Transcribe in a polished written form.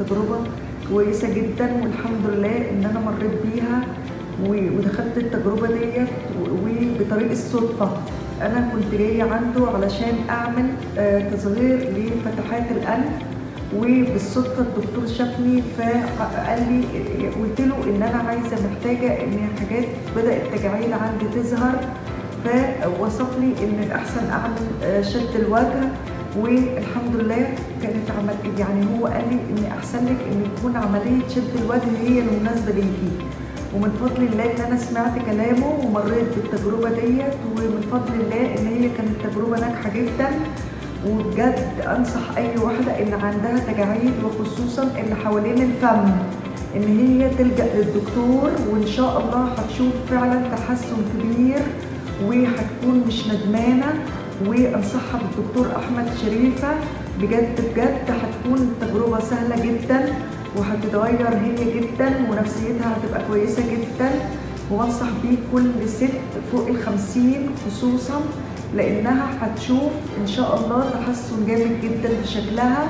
تجربة كويسة جدا، والحمد لله إن أنا مريت بيها ودخلت التجربة ديت. وبطريق الصدفة أنا كنت جاية عنده علشان أعمل تصغير لفتحات الأنف، وبالصدفة الدكتور شافني فقال لي، قلت له إن أنا محتاجة إن حاجات بدأت تجاعيد عندي تظهر، فوصف لي إن الأحسن أعمل شد الوجه. والحمد لله كانت يعني هو قال لي إن أحسن لك إن تكون عملية شد الوجه هي المناسبة ليكي. ومن فضل الله إن أنا سمعت كلامه ومريت بالتجربة ديت، ومن فضل الله إن هي كانت تجربة ناجحة جدا. وبجد أنصح أي واحدة إن عندها تجاعيد وخصوصا اللي حوالين الفم إن هي تلجأ للدكتور، وإن شاء الله هتشوف فعلا تحسن كبير وهتكون مش ندمانة. وأنصحها بالدكتور أحمد شريفة، بجد بجد هتكون التجربة سهلة جدا وهتتغير هي جدا ونفسيتها هتبقى كويسة جدا. وانصح بيه كل ست فوق ال50 خصوصا، لانها هتشوف ان شاء الله تحسن جامد جدا في شكلها